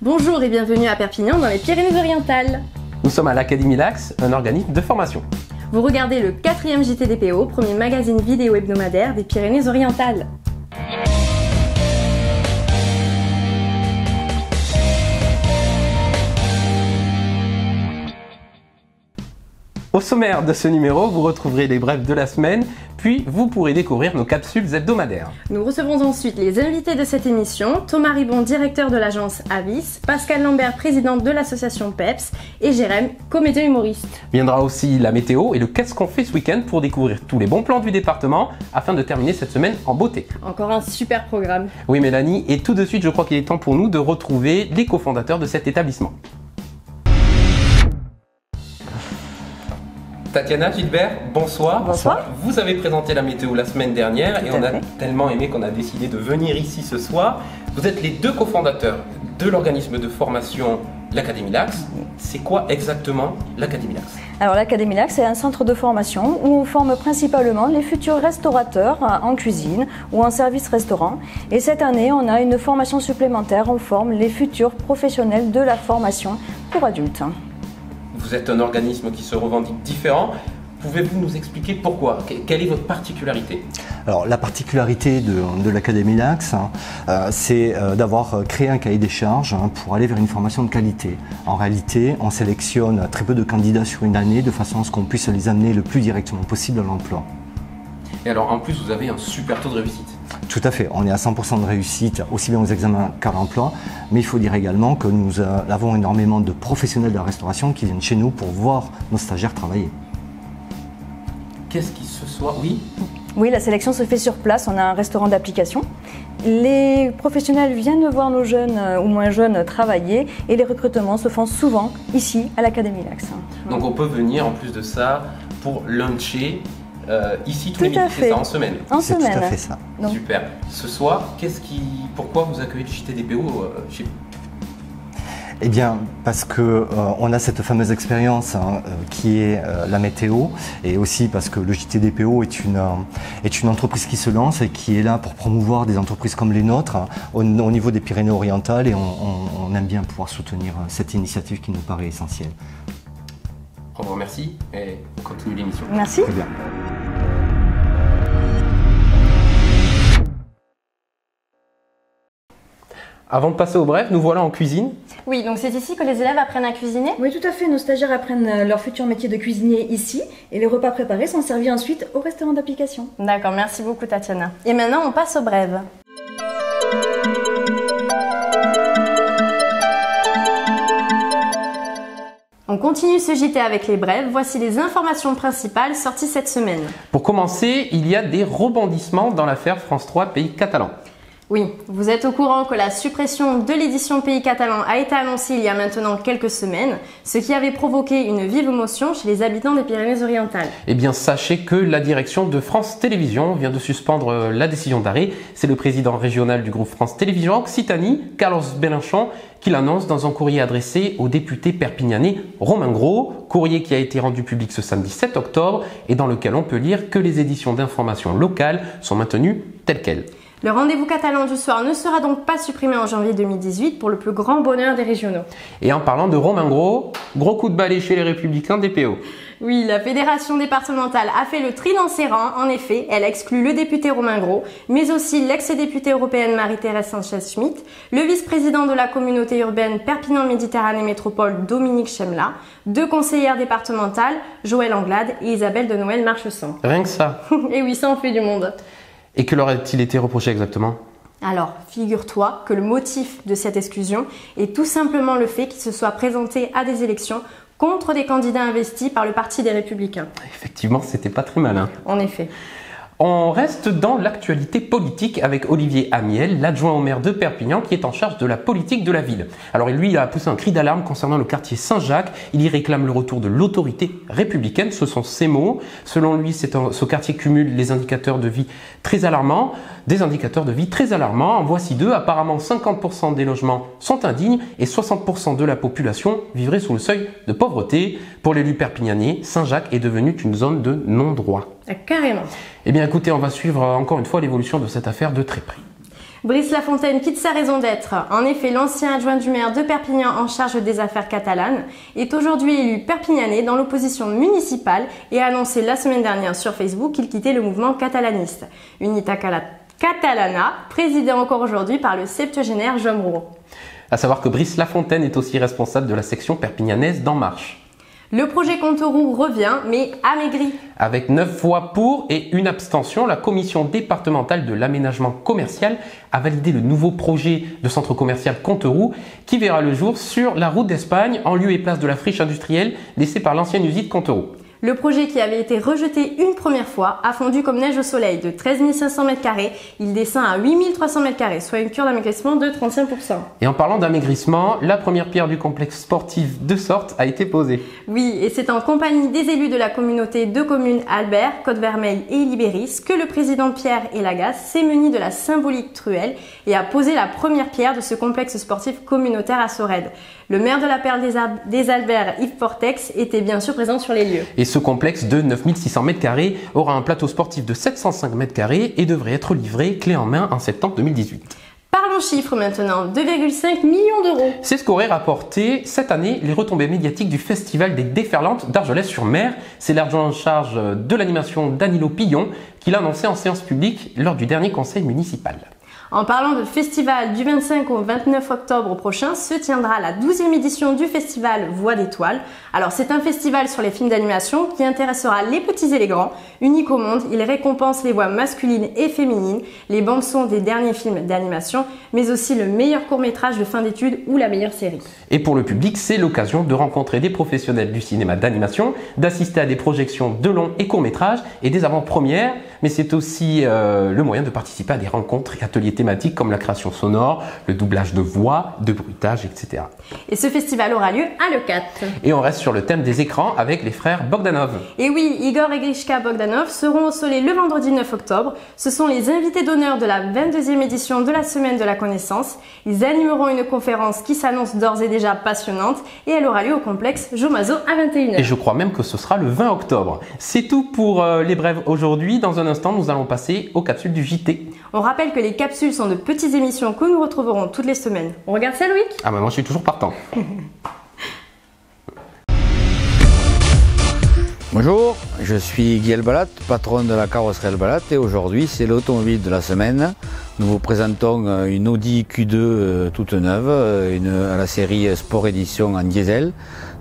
Bonjour et bienvenue à Perpignan dans les Pyrénées-Orientales. Nous sommes à l'Académie Lax, un organisme de formation. Vous regardez le 4e JTDPO, premier magazine vidéo hebdomadaire des Pyrénées-Orientales. Au sommaire de ce numéro, vous retrouverez les brèves de la semaine, puis vous pourrez découvrir nos capsules hebdomadaires. Nous recevrons ensuite les invités de cette émission, Thomas Ribon, directeur de l'agence Avis, Pascal Lambert, présidente de l'association PEPS, et Jérém, comédien humoriste. Viendra aussi la météo et le qu'est-ce qu'on fait ce week-end pour découvrir tous les bons plans du département afin de terminer cette semaine en beauté. Encore un super programme. Oui Mélanie, et tout de suite je crois qu'il est temps pour nous de retrouver les cofondateurs de cet établissement. Tatiana, Gilbert, bonsoir. Bonsoir. Vous avez présenté la météo la semaine dernière et on a fait. tellement aimé qu'on a décidé de venir ici ce soir. Vous êtes les deux cofondateurs de l'organisme de formation l'Académie Lax. C'est quoi exactement l'Académie Lax? Alors l'Académie Lax, c'est un centre de formation où on forme principalement les futurs restaurateurs en cuisine ou en service restaurant. Et cette année, on a une formation supplémentaire, on forme les futurs professionnels de la formation pour adultes. Vous êtes un organisme qui se revendique différent. Pouvez-vous nous expliquer pourquoi? Quelle est votre particularité? Alors la particularité de l'Académie Lax, c'est d'avoir créé un cahier des charges pour aller vers une formation de qualité. En réalité, on sélectionne très peu de candidats sur une année de façon à ce qu'on puisse les amener le plus directement possible à l'emploi. Et alors en plus, vous avez un super taux de réussite. Tout à fait, on est à 100% de réussite, aussi bien aux examens qu'à l'emploi, mais il faut dire également que nous avons énormément de professionnels de la restauration qui viennent chez nous pour voir nos stagiaires travailler. Qu'est-ce qui ce soir? Oui. Oui, la sélection se fait sur place, on a un restaurant d'application. Les professionnels viennent voir nos jeunes ou moins jeunes travailler et les recrutements se font souvent ici à l'Académie Lax. Donc on peut venir en plus de ça pour luncher ici tous les Tout à midis, c'est fait. ça, en semaine? En C'est semaine. tout à fait ça. Donc, Super. Ce soir, pourquoi vous accueillez le JTDPO chez vous? Eh bien, parce que on a cette fameuse expérience qui est la météo, et aussi parce que le JTDPO est une entreprise qui se lance et qui est là pour promouvoir des entreprises comme les nôtres au niveau des Pyrénées-Orientales, et on aime bien pouvoir soutenir cette initiative qui nous paraît essentielle. On vous remercie et on continue l'émission. merci. Très bien. Avant de passer au bref, nous voilà en cuisine. Oui, donc c'est ici que les élèves apprennent à cuisiner? Oui, tout à fait. Nos stagiaires apprennent leur futur métier de cuisinier ici et les repas préparés sont servis ensuite au restaurant d'application. D'accord, merci beaucoup Tatiana. Et maintenant, on passe aux brèves. On continue ce JT avec les brèves. Voici les informations principales sorties cette semaine. Pour commencer, il y a des rebondissements dans l'affaire France 3 Pays Catalan. Oui, vous êtes au courant que la suppression de l'édition Pays Catalan a été annoncée il y a maintenant quelques semaines, ce qui avait provoqué une vive émotion chez les habitants des Pyrénées-Orientales. Eh bien, sachez que la direction de France Télévisions vient de suspendre la décision d'arrêt. C'est le président régional du groupe France Télévisions Occitanie, Carlos Belenchon, qui l'annonce dans un courrier adressé au député perpignanais Romain Gros, courrier qui a été rendu public ce samedi 7 octobre et dans lequel on peut lire que les éditions d'information locales sont maintenues telles quelles. Le rendez-vous catalan du soir ne sera donc pas supprimé en janvier 2018 pour le plus grand bonheur des régionaux. Et en parlant de Romain Gros, gros coup de balai chez les Républicains des PO. Oui, la fédération départementale a fait le tri dans ses rangs. En effet, elle exclut le député Romain Gros, mais aussi l'ex-députée européenne Marie-Thérèse Sanchez-Schmidt, le vice-président de la communauté urbaine Perpignan-Méditerranée Métropole Dominique Chemla, deux conseillères départementales, Joëlle Anglade et Isabelle de Noël Marchesant. Rien que ça. Et oui, ça en fait du monde. Et que leur a-t-il été reproché exactement? Alors, figure-toi que le motif de cette exclusion est tout simplement le fait qu'ils se soient présentés à des élections contre des candidats investis par le Parti des Républicains. Effectivement, c'était pas très malin. En effet. On reste dans l'actualité politique avec Olivier Amiel, l'adjoint au maire de Perpignan qui est en charge de la politique de la ville. Alors lui, il a poussé un cri d'alarme concernant le quartier Saint-Jacques. Il y réclame le retour de l'autorité républicaine, ce sont ses mots. Selon lui, ce quartier cumule les indicateurs de vie très alarmants, des indicateurs de vie très alarmants. En voici deux. Apparemment, 50% des logements sont indignes et 60% de la population vivrait sous le seuil de pauvreté. Pour l'élu perpignanais, Saint-Jacques est devenu une zone de non-droit. Ah, carrément. Eh bien écoutez, on va suivre encore une fois l'évolution de cette affaire de très près. Brice Lafontaine quitte sa raison d'être. En effet, l'ancien adjoint du maire de Perpignan en charge des affaires catalanes est aujourd'hui élu perpignanais dans l'opposition municipale et a annoncé la semaine dernière sur Facebook qu'il quittait le mouvement catalaniste. Unita Catalana, présidé encore aujourd'hui par le septuagénaire Joan Brouard. À savoir que Brice Lafontaine est aussi responsable de la section perpignanaise d'En Marche. Le projet Comteroux revient, mais amaigri. Avec 9 voix pour et une abstention, la commission départementale de l'aménagement commercial a validé le nouveau projet de centre commercial Comteroux qui verra le jour sur la route d'Espagne en lieu et place de la friche industrielle laissée par l'ancienne usine Comteroux. Le projet qui avait été rejeté une première fois a fondu comme neige au soleil de 13 500 m². Il descend à 8 300 m², soit une cure d'amaigrissement de 35%. Et en parlant d'amaigrissement, la première pierre du complexe sportif de Sorte a été posée. Oui, et c'est en compagnie des élus de la communauté de communes Albert, Côte-Vermeille et Libéris que le président Pierre Elagasse s'est muni de la symbolique truelle et a posé la première pierre de ce complexe sportif communautaire à Sorède. Le maire de la Perle des Alberts, Yves Portex, était bien sûr présent sur les lieux. Et ce complexe de 9600 m² aura un plateau sportif de 705 m² et devrait être livré clé en main en septembre 2018. Parlons chiffres maintenant, 2,5 millions d'euros. C'est ce qu'aurait rapporté cette année les retombées médiatiques du Festival des Déferlantes d'Argelès-sur-Mer. C'est l'adjoint en charge de l'animation Danilo Pillon qui l'a annoncé en séance publique lors du dernier conseil municipal. En parlant de festival, du 25 au 29 octobre prochain se tiendra la 12e édition du festival Voix d'étoiles. Alors c'est un festival sur les films d'animation qui intéressera les petits et les grands. Unique au monde, il récompense les voix masculines et féminines, les bandes-son des derniers films d'animation, mais aussi le meilleur court-métrage de fin d'études ou la meilleure série. Et pour le public, c'est l'occasion de rencontrer des professionnels du cinéma d'animation, d'assister à des projections de longs et courts-métrages et des avant-premières, mais c'est aussi le moyen de participer à des rencontres et ateliers thématiques comme la création sonore, le doublage de voix, de bruitage, etc. Et ce festival aura lieu à Leucate. Et on reste sur le thème des écrans avec les frères Bogdanov. Et oui, Igor et Grishka Bogdanov seront au Soleil le vendredi 9 octobre. Ce sont les invités d'honneur de la 22e édition de la Semaine de la Connaissance. Ils animeront une conférence qui s'annonce d'ores et déjà passionnante et elle aura lieu au complexe Jomazo à 21h. Et je crois même que ce sera le 20 octobre. C'est tout pour les brèves aujourd'hui. Dans un instant, nous allons passer aux capsules du JT. On rappelle que les capsules sont de petites émissions que nous retrouverons toutes les semaines. On regarde ça, Loïc ? Ah bah moi je suis toujours partant. Bonjour, je suis Guy Elbalat, patron de la carrosserie Elbalat et aujourd'hui c'est l'automobile de la semaine. Nous vous présentons une Audi Q2 toute neuve, à la série Sport Edition en diesel.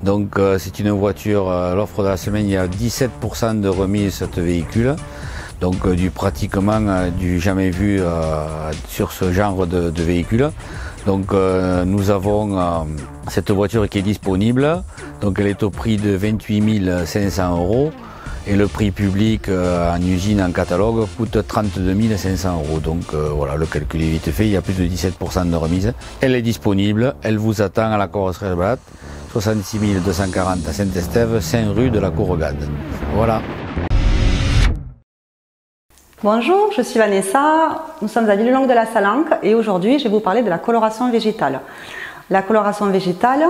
Donc c'est une voiture, l'offre de la semaine, il y a 17% de remise sur ce véhicule. Donc pratiquement du jamais vu sur ce genre de véhicule. Donc nous avons cette voiture qui est disponible, donc elle est au prix de 28 500 € et le prix public en usine, en catalogue, coûte 32 500 €. Donc voilà, le calcul est vite fait, il y a plus de 17% de remise. Elle est disponible, elle vous attend à la carrosserie Elbalat, 66 240 à Saint-Estève, 5 rue de la Courregade. Voilà. Bonjour, je suis Vanessa, nous sommes à Villelongue de la Salanque et aujourd'hui je vais vous parler de la coloration végétale. La coloration végétale,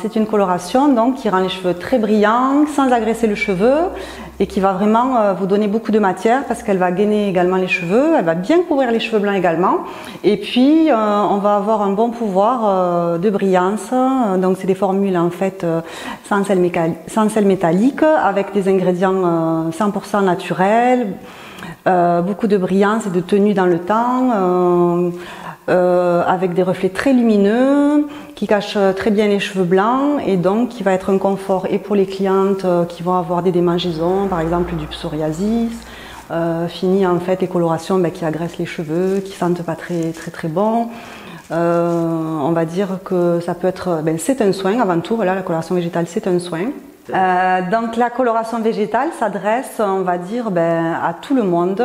c'est une coloration donc, qui rend les cheveux très brillants, sans agresser le cheveu et qui va vraiment vous donner beaucoup de matière parce qu'elle va gainer également les cheveux, elle va bien couvrir les cheveux blancs également et puis on va avoir un bon pouvoir de brillance. Donc c'est des formules en fait sans sel métallique avec des ingrédients 100% naturels. Beaucoup de brillance et de tenue dans le temps, avec des reflets très lumineux qui cachent très bien les cheveux blancs et donc qui va être un confort et pour les clientes qui vont avoir des démangeaisons, par exemple du psoriasis, fini en fait les colorations qui agressent les cheveux, qui sentent pas très bon. On va dire que ça peut être, c'est un soin avant tout, voilà, la coloration végétale c'est un soin. Donc la coloration végétale s'adresse, on va dire, à tout le monde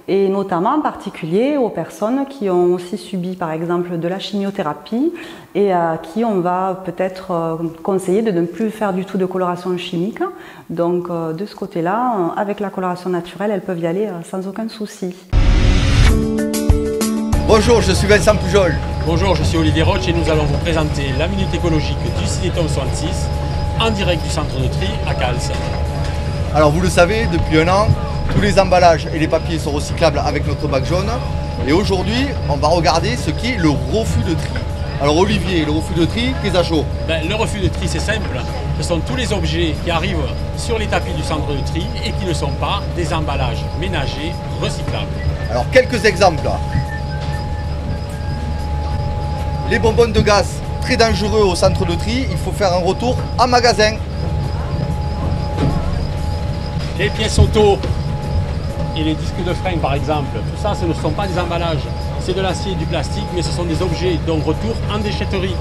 et notamment en particulier aux personnes qui ont aussi subi par exemple de la chimiothérapie et à qui on va peut-être conseiller de ne plus faire du tout de coloration chimique. Donc de ce côté-là, avec la coloration naturelle, elles peuvent y aller sans aucun souci. Bonjour, je suis Vincent Pujol. Bonjour, je suis Olivier Roche et nous allons vous présenter la minute écologique du Cinéton 66 en direct du centre de tri à Cals. Alors vous le savez, depuis un an, tous les emballages et les papiers sont recyclables avec notre bac jaune. Et aujourd'hui, on va regarder ce qu'est le refus de tri. Alors Olivier, le refus de tri, qu'est-ce à chaud? Le refus de tri, c'est simple. Ce sont tous les objets qui arrivent sur les tapis du centre de tri et qui ne sont pas des emballages ménagers recyclables. Alors quelques exemples. Les bonbonnes de gaz, très dangereux au centre de tri, il faut faire un retour en magasin. Les pièces auto et les disques de frein par exemple, tout ça, ce ne sont pas des emballages. C'est de l'acier et du plastique, mais ce sont des objets, donc retour en déchetterie.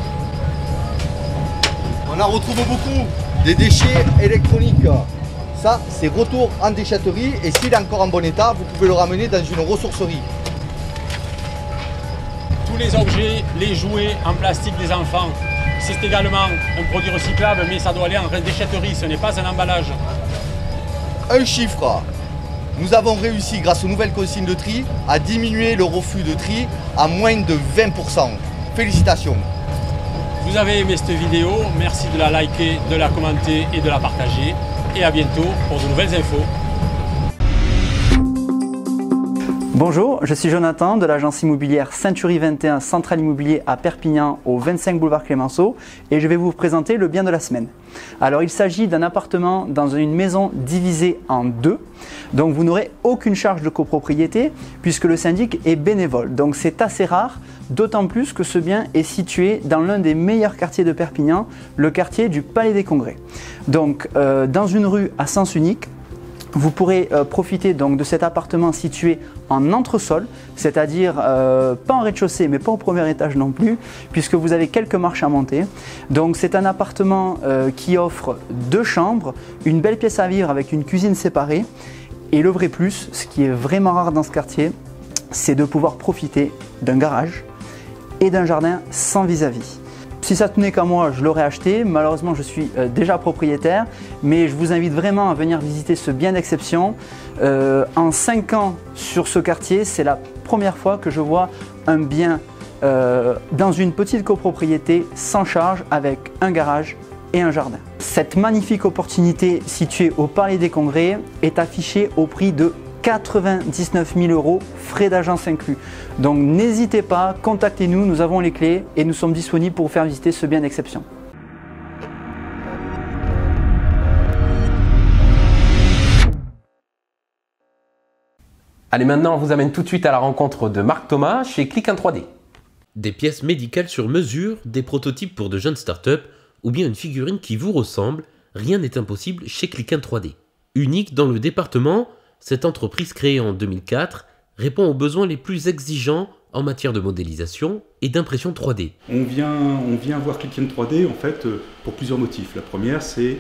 On en retrouve beaucoup, des déchets électroniques. Ça, c'est retour en déchetterie et s'il est encore en bon état, vous pouvez le ramener dans une ressourcerie. Tous les objets, les jouets en plastique des enfants, c'est également un produit recyclable, mais ça doit aller en déchetterie, ce n'est pas un emballage. Un chiffre. Nous avons réussi, grâce aux nouvelles consignes de tri, à diminuer le refus de tri à moins de 20%. Félicitations. Vous avez aimé cette vidéo, merci de la liker, de la commenter et de la partager. Et à bientôt pour de nouvelles infos. Bonjour, je suis Jonathan de l'agence immobilière Century 21 Central Immobilier à Perpignan au 25 boulevard Clémenceau et je vais vous présenter le bien de la semaine. Alors il s'agit d'un appartement dans une maison divisée en deux, donc vous n'aurez aucune charge de copropriété puisque le syndic est bénévole, donc c'est assez rare, d'autant plus que ce bien est situé dans l'un des meilleurs quartiers de Perpignan, le quartier du Palais des Congrès. Donc dans une rue à sens unique. Vous pourrez profiter donc de cet appartement situé en entresol, c'est-à-dire pas en rez-de-chaussée mais pas au premier étage non plus, puisque vous avez quelques marches à monter. Donc c'est un appartement qui offre 2 chambres, une belle pièce à vivre avec une cuisine séparée. Et le vrai plus, ce qui est vraiment rare dans ce quartier, c'est de pouvoir profiter d'un garage et d'un jardin sans vis-à-vis. Si ça tenait qu'à moi, je l'aurais acheté. Malheureusement, je suis déjà propriétaire, mais je vous invite vraiment à venir visiter ce bien d'exception. En 5 ans sur ce quartier, c'est la première fois que je vois un bien dans une petite copropriété sans charge avec un garage et un jardin. Cette magnifique opportunité située au Palais des Congrès est affichée au prix de 99 000 €, frais d'agence inclus. Donc n'hésitez pas, contactez-nous, nous avons les clés et nous sommes disponibles pour vous faire visiter ce bien d'exception. Allez, maintenant on vous amène tout de suite à la rencontre de Marc Thomas chez Click 3D. Des pièces médicales sur mesure, des prototypes pour de jeunes startups ou bien une figurine qui vous ressemble, rien n'est impossible chez Click 3D. Unique dans le département, cette entreprise créée en 2004 répond aux besoins les plus exigeants en matière de modélisation et d'impression 3D. On vient voir Click 3D en fait pour plusieurs motifs. La première, c'est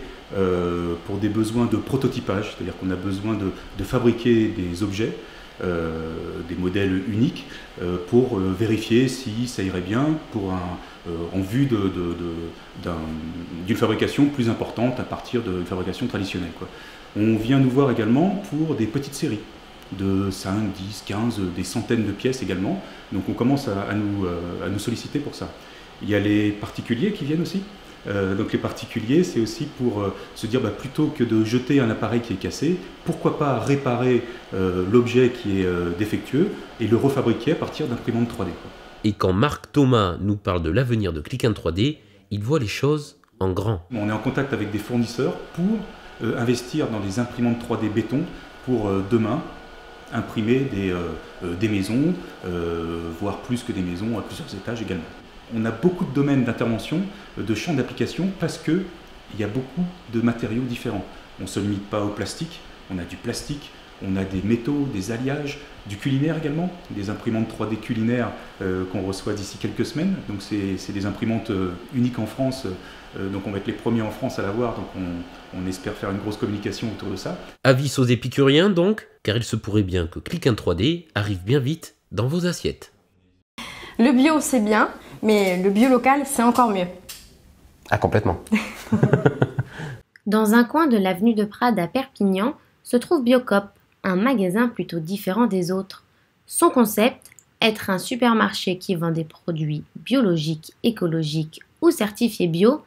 pour des besoins de prototypage, c'est-à-dire qu'on a besoin de fabriquer des objets, des modèles uniques pour vérifier si ça irait bien en vue d'une fabrication plus importante à partir d'une fabrication traditionnelle, quoi. On vient nous voir également pour des petites séries de 5, 10, 15, des centaines de pièces également. Donc on commence à nous solliciter pour ça. Il y a les particuliers qui viennent aussi. Donc les particuliers, c'est aussi pour se dire plutôt que de jeter un appareil qui est cassé, pourquoi pas réparer l'objet qui est défectueux et le refabriquer à partir d'imprimantes 3D. Et quand Marc Thomas nous parle de l'avenir de Click 3D, il voit les choses en grand. On est en contact avec des fournisseurs pour investir dans des imprimantes 3D béton pour demain imprimer des maisons, voire plus que des maisons à plusieurs étages également. On a beaucoup de domaines d'intervention, de champs d'application parce qu'il y a beaucoup de matériaux différents. On ne se limite pas au plastique, on a du plastique, on a des métaux, des alliages, du culinaire également, des imprimantes 3D culinaires qu'on reçoit d'ici quelques semaines. Donc c'est des imprimantes uniques en France, donc on va être les premiers en France à l'avoir, donc on espère faire une grosse communication autour de ça. Avis aux épicuriens donc, car il se pourrait bien que Click 3D arrive bien vite dans vos assiettes. Le bio c'est bien, mais le bio local c'est encore mieux. Ah, complètement. Dans un coin de l'avenue de Prades à Perpignan se trouve Biocop, un magasin plutôt différent des autres. Son concept, être un supermarché qui vend des produits biologiques, écologiques ou certifiés bio,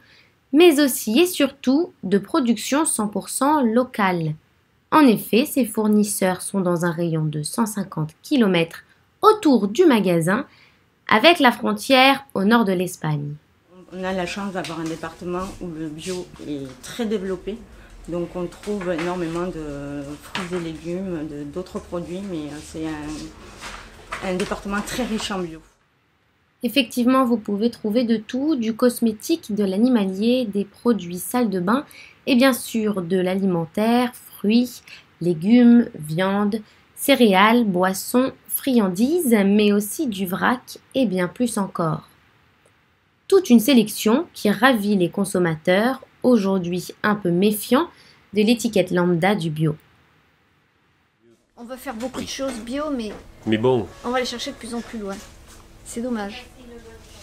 mais aussi et surtout de production 100% locale. En effet, ses fournisseurs sont dans un rayon de 150 km autour du magasin, avec la frontière au nord de l'Espagne. On a la chance d'avoir un département où le bio est très développé. Donc on trouve énormément de fruits et légumes, d'autres produits, mais c'est un département très riche en bio. Effectivement, vous pouvez trouver de tout, du cosmétique, de l'animalier, des produits salle de bain et bien sûr de l'alimentaire, fruits, légumes, viande, céréales, boissons, friandises, mais aussi du vrac et bien plus encore. Toute une sélection qui ravit les consommateurs, aujourd'hui un peu méfiants de l'étiquette lambda du bio. On veut faire beaucoup de choses bio, mais bon, on va les chercher de plus en plus loin. C'est dommage.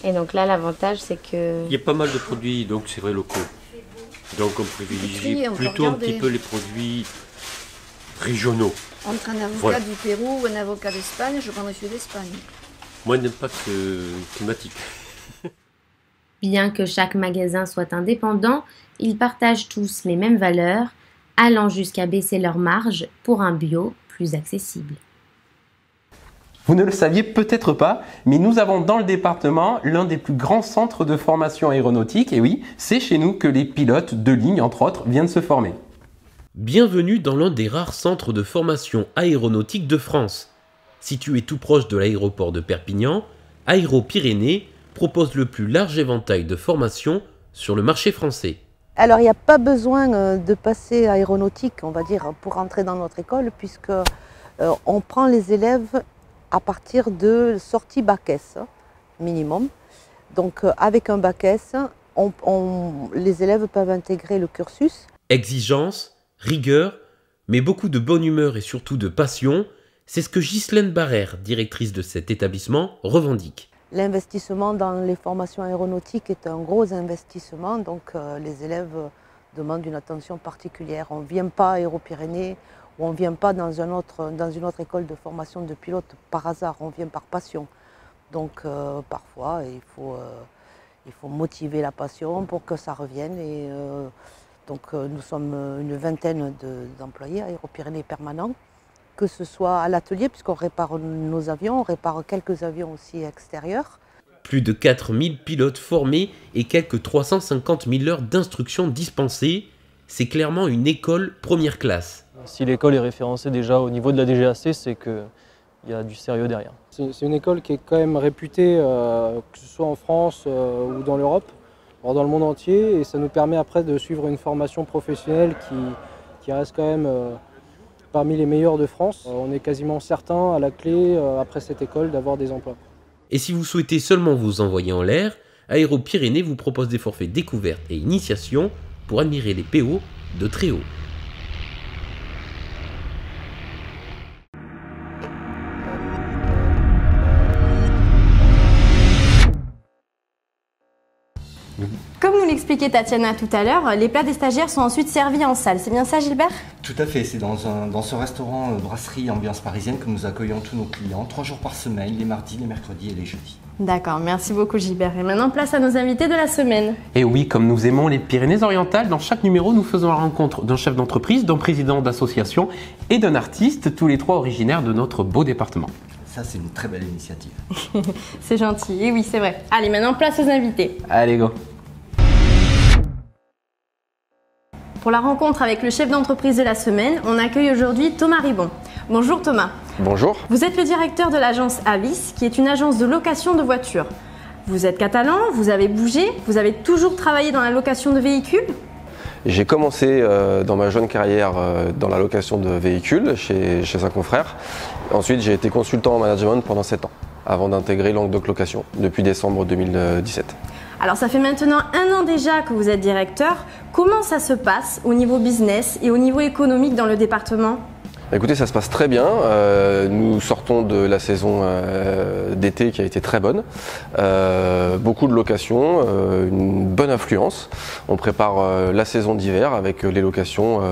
Et donc là, l'avantage, c'est que... il y a pas mal de produits, donc c'est vrai, locaux. Donc on privilégie plutôt un petit peu les produits régionaux. Entre un avocat du Pérou ou un avocat d'Espagne, je prendrais celui d'Espagne. Moins d'impact climatique. Bien que chaque magasin soit indépendant, ils partagent tous les mêmes valeurs, allant jusqu'à baisser leurs marges pour un bio plus accessible. Vous ne le saviez peut-être pas, mais nous avons dans le département l'un des plus grands centres de formation aéronautique. Et oui, c'est chez nous que les pilotes de ligne, entre autres, viennent se former. Bienvenue dans l'un des rares centres de formation aéronautique de France. Situé tout proche de l'aéroport de Perpignan, Aéro-Pyrénées propose le plus large éventail de formations sur le marché français. Alors il n'y a pas besoin de passer aéronautique, on va dire, pour entrer dans notre école, puisque on prend les élèves à partir de sortie bac S minimum. Donc avec un bac S, les élèves peuvent intégrer le cursus. Exigence, rigueur, mais beaucoup de bonne humeur et surtout de passion, c'est ce que Ghislaine Barrère, directrice de cet établissement, revendique. L'investissement dans les formations aéronautiques est un gros investissement, donc les élèves demandent une attention particulière. On ne vient pas à Aéro-Pyrénées ou on ne vient pas dans une autre école de formation de pilote par hasard, on vient par passion. Donc parfois il faut motiver la passion pour que ça revienne. Et, donc nous sommes une vingtaine d'employés à Aéro-Pyrénées permanents, que ce soit à l'atelier, puisqu'on répare nos avions, on répare quelques avions aussi extérieurs. Plus de 4000 pilotes formés et quelques 350 000 heures d'instruction dispensées, c'est clairement une école première classe. Si l'école est référencée déjà au niveau de la DGAC, c'est qu'il y a du sérieux derrière. C'est une école qui est quand même réputée, que ce soit en France ou dans l'Europe, voire dans le monde entier, et ça nous permet après de suivre une formation professionnelle qui reste quand même parmi les meilleurs de France. On est quasiment certain à la clé, après cette école, d'avoir des emplois. Et si vous souhaitez seulement vous envoyer en l'air, Aéro-Pyrénées vous propose des forfaits découvertes et initiation pour admirer les PO de très haut. Comme nous l'expliquait Tatiana tout à l'heure, les plats des stagiaires sont ensuite servis en salle. C'est bien ça, Gilbert? Tout à fait, c'est dans ce restaurant brasserie ambiance parisienne que nous accueillons tous nos clients 3 jours par semaine, les mardis, les mercredis et les jeudis. D'accord, merci beaucoup Gilbert. Et maintenant, place à nos invités de la semaine. Et oui, comme nous aimons les Pyrénées-Orientales, dans chaque numéro, nous faisons la rencontre d'un chef d'entreprise, d'un président d'association et d'un artiste, tous les trois originaires de notre beau département. Ça, c'est une très belle initiative. C'est gentil, et oui, c'est vrai. Allez, maintenant, place aux invités. Allez, go. Pour la rencontre avec le chef d'entreprise de la semaine, on accueille aujourd'hui Thomas Ribon. Bonjour Thomas. Bonjour. Vous êtes le directeur de l'agence Avis, qui est une agence de location de voitures. Vous êtes catalan, vous avez bougé, vous avez toujours travaillé dans la location de véhicules? J'ai commencé dans ma jeune carrière dans la location de véhicules chez un confrère. Ensuite, j'ai été consultant en management pendant 7 ans, avant d'intégrer Languedoc Location, depuis décembre 2017. Alors ça fait maintenant 1 an déjà que vous êtes directeur. Comment ça se passe au niveau business et au niveau économique dans le département? Écoutez, ça se passe très bien. Nous sortons de la saison d'été qui a été très bonne. Beaucoup de locations, une bonne affluence. On prépare la saison d'hiver avec les locations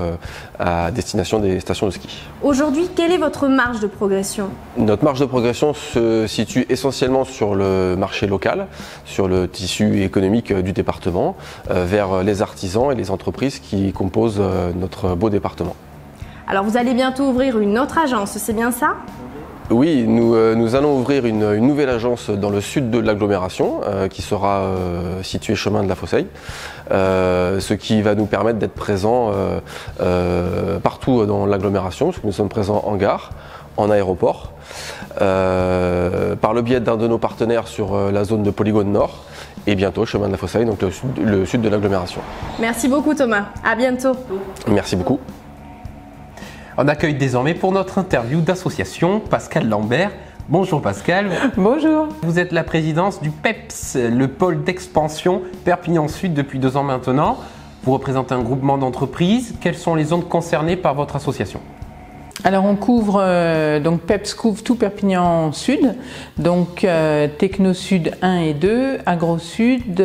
à destination des stations de ski. Aujourd'hui, quelle est votre marge de progression? Notre marge de progression se situe essentiellement sur le marché local, sur le tissu économique du département, vers les artisans et les entreprises qui composent notre beau département. Alors vous allez bientôt ouvrir une autre agence, c'est bien ça? Oui, nous allons ouvrir une nouvelle agence dans le sud de l'agglomération qui sera située chemin de la Fosseille, ce qui va nous permettre d'être présents partout dans l'agglomération, parce que nous sommes présents en gare, en aéroport, par le biais d'un de nos partenaires sur la zone de Polygone Nord, et bientôt chemin de la Fosseille, donc le sud de l'agglomération. Merci beaucoup Thomas, à bientôt. Merci beaucoup. On accueille désormais pour notre interview d'association Pascal Lambert. Bonjour Pascal. Bonjour. Vous êtes la présidente du PEPS, le pôle d'expansion Perpignan Sud depuis 2 ans maintenant. Vous représentez un groupement d'entreprises. Quelles sont les zones concernées par votre association ? Alors on couvre, donc PEPS couvre tout Perpignan Sud, donc Techno Sud 1 et 2, Agro Sud,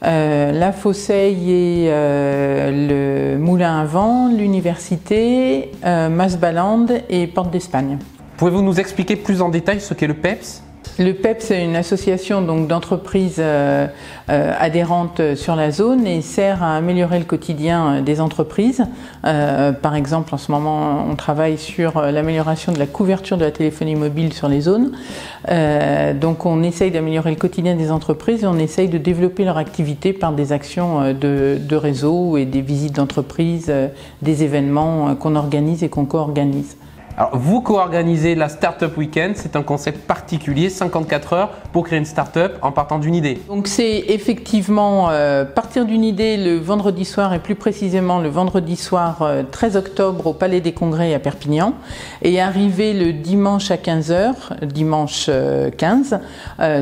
la Fosseille et le Moulin à Vent, l'Université, Masbaland et Porte d'Espagne. Pouvez-vous nous expliquer plus en détail ce qu'est le PEPS ? Le PEPS est une association donc d'entreprises adhérentes sur la zone et sert à améliorer le quotidien des entreprises. Par exemple, en ce moment, on travaille sur l'amélioration de la couverture de la téléphonie mobile sur les zones. Donc on essaye d'améliorer le quotidien des entreprises et on essaye de développer leur activité par des actions de réseau et des visites d'entreprise, des événements qu'on organise et qu'on co-organise. Alors, vous co-organisez la Startup Weekend, c'est un concept particulier, 54 heures pour créer une startup en partant d'une idée. Donc c'est effectivement partir d'une idée le vendredi soir et plus précisément le vendredi soir 13 octobre au Palais des Congrès à Perpignan et arriver le dimanche à 15h, dimanche 15,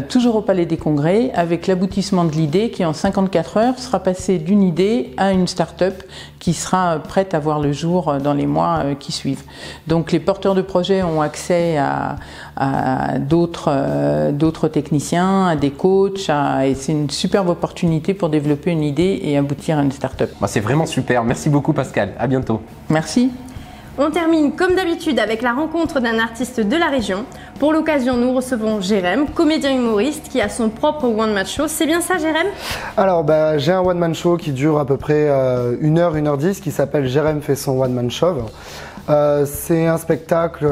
toujours au Palais des Congrès avec l'aboutissement de l'idée qui en 54 heures sera passé d'une idée à une startup qui sera prête à voir le jour dans les mois qui suivent. Donc les porteurs de projets ont accès à d'autres techniciens, à des coachs, et c'est une superbe opportunité pour développer une idée et aboutir à une start-up. C'est vraiment super, merci beaucoup Pascal, à bientôt. Merci. On termine comme d'habitude avec la rencontre d'un artiste de la région. Pour l'occasion, nous recevons Jérém, comédien humoriste qui a son propre one-man show. C'est bien ça, Jérém ? Alors, j'ai un one-man show qui dure à peu près 1h, 1h10 qui s'appelle Jérém fait son one-man show. C'est un spectacle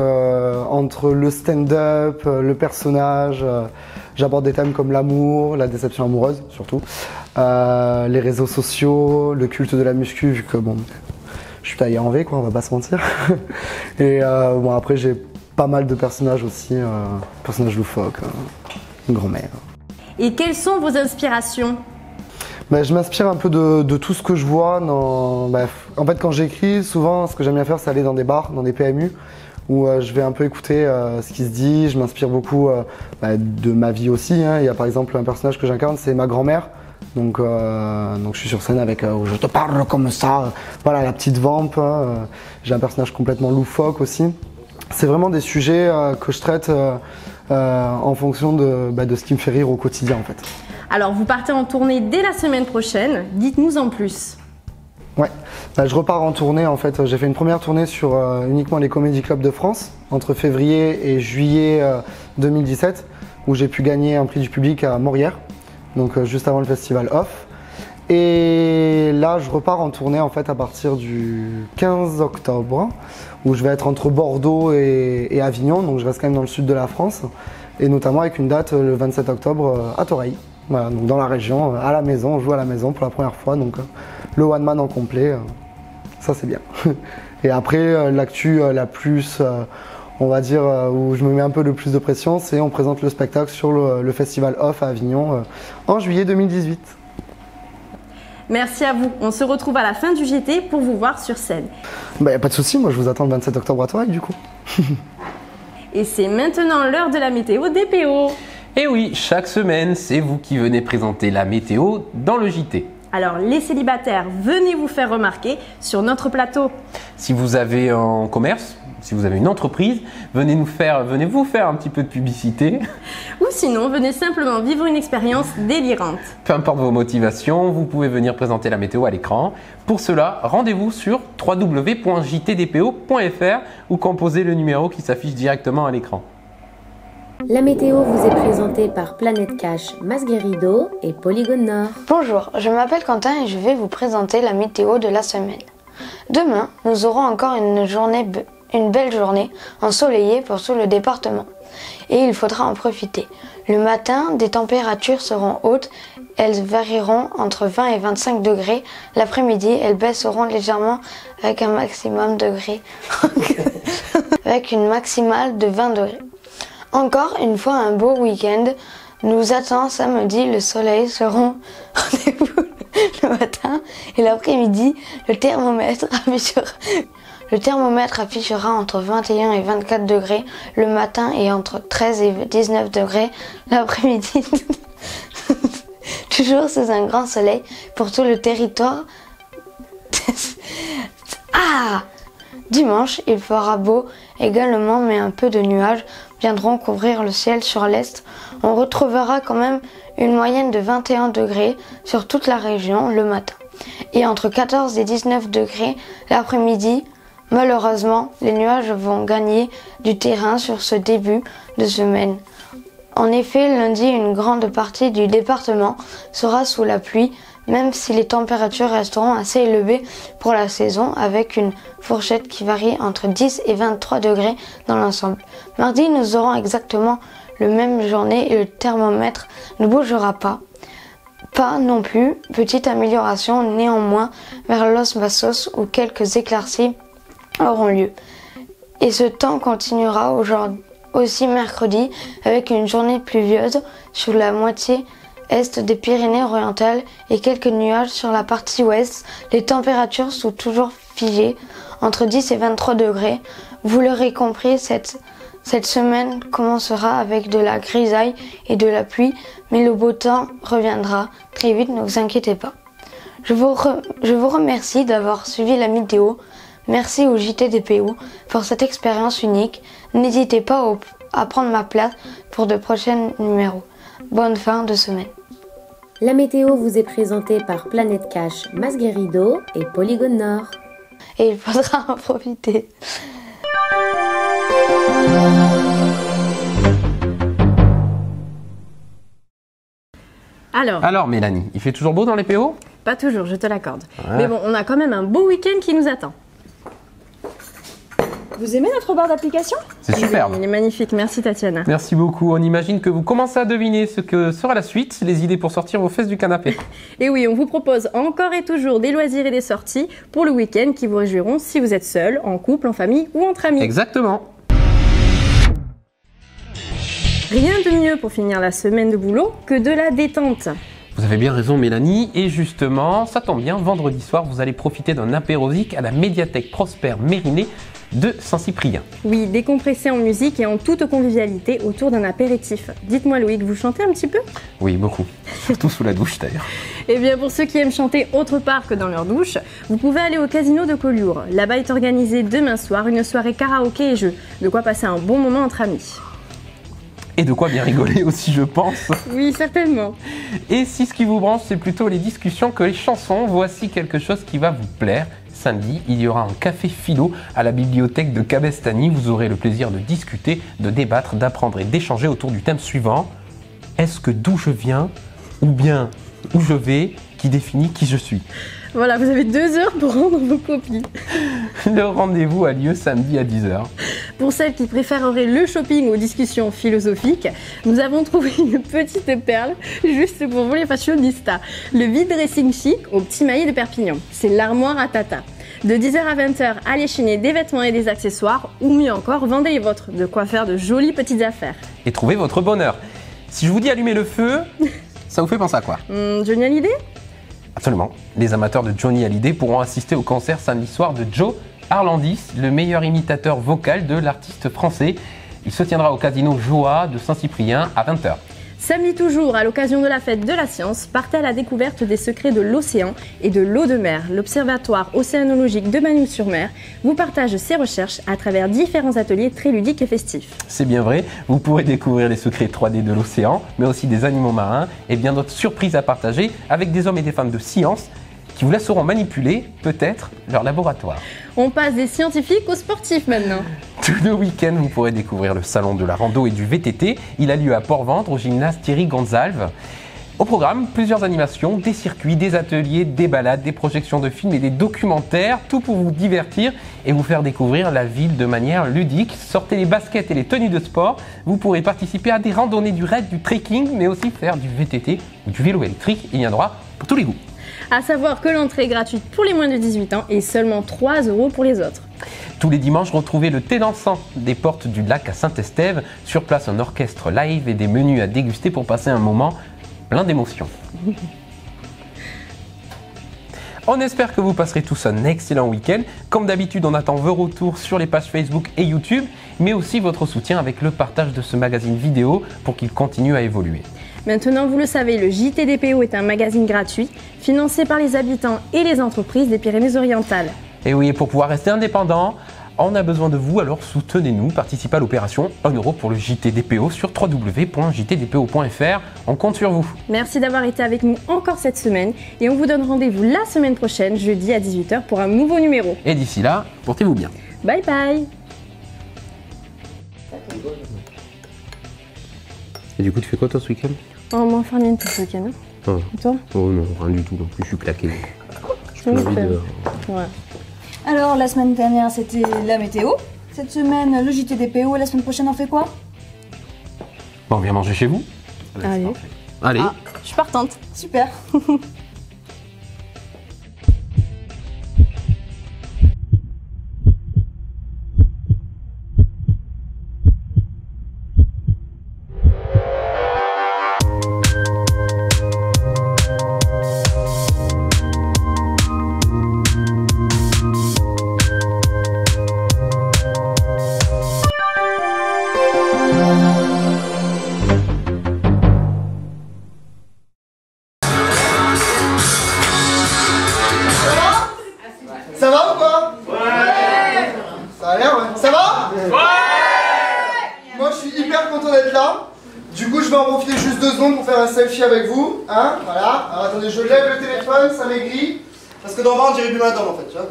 entre le stand-up, le personnage. J'aborde des thèmes comme l'amour, la déception amoureuse surtout, les réseaux sociaux, le culte de la muscu, vu que je suis taillé en V, quoi, on va pas se mentir. Et après j'ai pas mal de personnages aussi, personnages loufoques, une grand-mère. Et quelles sont vos inspirations ? Je m'inspire un peu de tout ce que je vois. En fait, quand j'écris, souvent, ce que j'aime bien faire, c'est aller dans des bars, dans des PMU, où je vais un peu écouter ce qui se dit. Je m'inspire beaucoup de ma vie aussi. Il y a par exemple un personnage que j'incarne, c'est ma grand-mère. Donc je suis sur scène avec je te parle comme ça, voilà, la petite vamp. J'ai un personnage complètement loufoque aussi. C'est vraiment des sujets que je traite en fonction de ce qui me fait rire au quotidien en fait. Alors vous partez en tournée dès la semaine prochaine, dites-nous en plus. Ouais, je repars en tournée en fait. J'ai fait une première tournée sur uniquement les comédie clubs de France entre février et juillet 2017 où j'ai pu gagner un prix du public à Morières, donc juste avant le festival Off. Et là je repars en tournée en fait à partir du 15 octobre où je vais être entre Bordeaux et Avignon, donc je reste quand même dans le sud de la France et notamment avec une date le 27 octobre à Toreil. Voilà, donc dans la région, à la maison, on joue à la maison pour la première fois, donc le one man en complet, ça c'est bien. Et après l'actu la plus, on va dire, où je me mets un peu le plus de pression, c'est on présente le spectacle sur le festival Off à Avignon en juillet 2018. Merci à vous, on se retrouve à la fin du GT pour vous voir sur scène. Y a pas de souci, moi je vous attends le 27 octobre à Toreil du coup. Et c'est maintenant l'heure de la météo DPO. Et oui, chaque semaine, c'est vous qui venez présenter la météo dans le JT. Alors les célibataires, venez vous faire remarquer sur notre plateau. Si vous avez un commerce, si vous avez une entreprise, venez vous faire un petit peu de publicité. Ou sinon, venez simplement vivre une expérience délirante. Peu importe vos motivations, vous pouvez venir présenter la météo à l'écran. Pour cela, rendez-vous sur www.jtdpo.fr ou composez le numéro qui s'affiche directement à l'écran. La météo vous est présentée par Planète Cash, Masguerido et Polygone Nord. Bonjour, je m'appelle Quentin et je vais vous présenter la météo de la semaine. Demain, nous aurons encore une journée une belle journée ensoleillée pour tout le département. Et il faudra en profiter. Le matin, des températures seront hautes. Elles varieront entre 20 et 25 degrés. L'après-midi, elles baisseront légèrement avec un maximum avec une maximale de 20 degrés. Encore une fois, un beau week-end nous attend samedi. Le soleil sera rendez-vous le matin et l'après-midi. Le thermomètre affichera entre 21 et 24 degrés le matin et entre 13 et 19 degrés l'après-midi. Toujours sous un grand soleil pour tout le territoire. Dimanche, il fera beau également, mais un peu de nuages viendront couvrir le ciel sur l'est. On retrouvera quand même une moyenne de 21 degrés sur toute la région le matin. Et entre 14 et 19 degrés l'après-midi. Malheureusement, les nuages vont gagner du terrain sur ce début de semaine. En effet, lundi, une grande partie du département sera sous la pluie, même si les températures resteront assez élevées pour la saison, avec une fourchette qui varie entre 10 et 23 degrés dans l'ensemble. Mardi, nous aurons exactement la même journée et le thermomètre ne bougera pas. Pas non plus, petite amélioration néanmoins vers Los Basos où quelques éclaircies auront lieu. Et ce temps continuera aujourd'hui aussi mercredi avec une journée pluvieuse sur la moitié est des Pyrénées-Orientales et quelques nuages sur la partie ouest. Les températures sont toujours figées entre 10 et 23 degrés. Vous l'aurez compris, cette semaine commencera avec de la grisaille et de la pluie, mais le beau temps reviendra très vite, ne vous inquiétez pas. Je vous remercie d'avoir suivi la météo. Merci au JTDPO pour cette expérience unique. N'hésitez pas à prendre ma place pour de prochains numéros. Bonne fin de semaine. La météo vous est présentée par Planète Cash, Masguerido et Polygone Nord. Et il faudra en profiter. Alors Mélanie, il fait toujours beau dans les PO? Pas toujours, je te l'accorde. Ouais. Mais bon, on a quand même un beau week-end qui nous attend. Vous aimez notre barre d'application? C'est superbe. Il est magnifique, merci Tatiana. Merci beaucoup. On imagine que vous commencez à deviner ce que sera la suite, les idées pour sortir vos fesses du canapé. Et oui, on vous propose encore et toujours des loisirs et des sorties pour le week-end qui vous réjouiront si vous êtes seul, en couple, en famille ou entre amis. Exactement. Rien de mieux pour finir la semaine de boulot que de la détente. Vous avez bien raison Mélanie, et justement, ça tombe bien, vendredi soir, vous allez profiter d'un apérosique à la médiathèque Prosper Mérinée de Saint-Cyprien. Oui, décompressé en musique et en toute convivialité autour d'un apéritif. Dites-moi Loïc, vous chantez un petit peu? Oui, beaucoup. Surtout sous la douche d'ailleurs. Eh bien, pour ceux qui aiment chanter autre part que dans leur douche, vous pouvez aller au casino de Collioure. Là-bas est organisée demain soir une soirée karaoké et jeux. De quoi passer un bon moment entre amis. Et de quoi bien rigoler aussi, je pense. Oui, certainement. Et si ce qui vous branche, c'est plutôt les discussions que les chansons, voici quelque chose qui va vous plaire. Samedi, il y aura un café philo à la bibliothèque de Cabestany. Vous aurez le plaisir de discuter, de débattre, d'apprendre et d'échanger autour du thème suivant. Est-ce que d'où je viens, ou bien où je vais, qui définit qui je suis? Voilà, vous avez 2 heures pour rendre vos copies. Le rendez-vous a lieu samedi à 10h. Pour celles qui préféreraient le shopping aux discussions philosophiques, nous avons trouvé une petite perle juste pour vous les fashionistas. Le vide dressing chic au Petit Maillet de Perpignan. C'est l'armoire à tata. De 10h à 20h, allez chiner des vêtements et des accessoires, ou mieux encore, vendez les vôtres. De quoi faire de jolies petites affaires. Et trouvez votre bonheur. Si je vous dis allumer le feu, ça vous fait penser à quoi? Johnny Hallyday? Absolument. Les amateurs de Johnny Hallyday pourront assister au concert samedi soir de Joe Arlandis, le meilleur imitateur vocal de l'artiste français. Il se tiendra au casino Joa de Saint-Cyprien à 20h. Samedi toujours, à l'occasion de la fête de la science, partez à la découverte des secrets de l'océan et de l'eau de mer. L'Observatoire océanologique de Manille-sur-Mer vous partage ses recherches à travers différents ateliers très ludiques et festifs. C'est bien vrai, vous pourrez découvrir les secrets 3D de l'océan, mais aussi des animaux marins et bien d'autres surprises à partager avec des hommes et des femmes de science qui vous laisseront manipuler, peut-être, leur laboratoire. On passe des scientifiques aux sportifs maintenant. Tout le week-end, vous pourrez découvrir le salon de la rando et du VTT. Il a lieu à Port-Ventre, au gymnase Thierry Gonzalve. Au programme, plusieurs animations, des circuits, des ateliers, des balades, des projections de films et des documentaires, tout pour vous divertir et vous faire découvrir la ville de manière ludique. Sortez les baskets et les tenues de sport, vous pourrez participer à des randonnées, du raid, du trekking, mais aussi faire du VTT ou du vélo électrique. Il y en aura pour tous les goûts. À savoir que l'entrée est gratuite pour les moins de 18 ans et seulement 3 € pour les autres. Tous les dimanches, retrouvez le thé dansant des Portes du Lac à Saint-Estève. Sur place, un orchestre live et des menus à déguster pour passer un moment plein d'émotions. On espère que vous passerez tous un excellent week-end. Comme d'habitude, on attend vos retours sur les pages Facebook et YouTube, mais aussi votre soutien avec le partage de ce magazine vidéo pour qu'il continue à évoluer. Maintenant, vous le savez, le JTDPO est un magazine gratuit, financé par les habitants et les entreprises des Pyrénées-Orientales. Et oui, pour pouvoir rester indépendant, on a besoin de vous, alors soutenez-nous, participez à l'opération 1 € pour le JTDPO sur www.jtdpo.fr. On compte sur vous. Merci d'avoir été avec nous encore cette semaine et on vous donne rendez-vous la semaine prochaine, jeudi à 18 h pour un nouveau numéro. Et d'ici là, portez-vous bien. Bye bye. Et du coup, tu fais quoi toi ce week-end? On va faire une petite week-end. Oh. Et toi? Oh non, rien du tout non plus, je suis claqué. Je envie de... Ouais. Alors, la semaine dernière, c'était la météo. Cette semaine, le JTDPO. Et la semaine prochaine, on fait quoi? Bon, on vient manger chez vous? Allez. Allez. Ah, je suis partante. Super. Ça va ou quoi? Ouais. Ça a l'air, ouais. Ça va? Ouais. Moi, je suis hyper content d'être là. Du coup, je vais en profiter juste 2 secondes pour faire un selfie avec vous. Hein? Voilà. Alors, attendez, je lève le téléphone, ça maigrit. Parce que dans le bas, on dirait du madame, en fait, tu vois.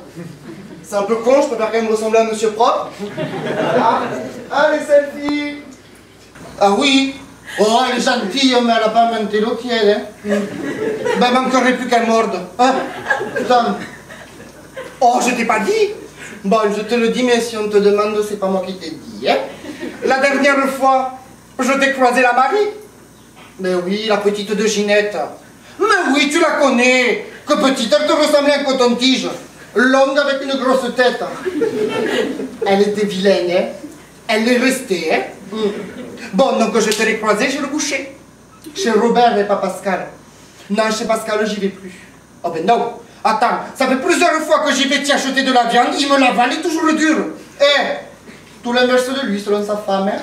C'est un peu con, je préfère quand même ressembler à un monsieur propre. Voilà. Allez, selfie. Ah oui. Oh, elle est gentille, mais elle a pas monté l'eau tiède, hein. Ben, il manquerait plus qu'elle morde. Hein? Putain. Oh, je t'ai pas dit. Bon, je te le dis, mais si on te demande, c'est pas moi qui t'ai dit, hein. La dernière fois, je t'ai croisé la Marie. Mais oui, la petite de Ginette. Mais oui, tu la connais. Que petite, elle te ressemblait à un coton-tige. Longue avec une grosse tête. Elle était vilaine, hein. Elle est restée, hein. Bon, donc je te l'ai croisée chez le boucher. Chez Robert et pas Pascal. Non, chez Pascal, j'y vais plus. Oh ben non. Attends, ça fait plusieurs fois que j'y vais t'y acheter de la viande, il me l'avale, il est toujours dur. Tout l'inverse de lui, selon sa femme, hein.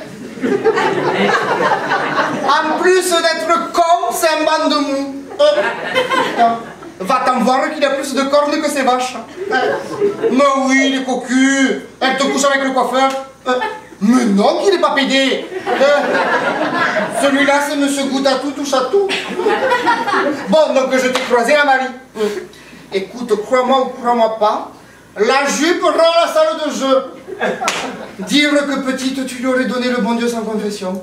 En plus d'être con, c'est un banc de mou. Va t'en voir qu'il a plus de cornes que ses vaches. Mais oui, il est cocu. Elle te couche avec le coiffeur. Mais non, qu'il n'est pas pédé. Celui-là, c'est Monsieur Goutte-à-tout, touche à tout. Bon, donc je t'ai croisé la Marie. Écoute, crois-moi ou crois-moi pas, la jupe rend la salle de jeu. Dire que petite, tu lui aurais donné le bon Dieu sans confession.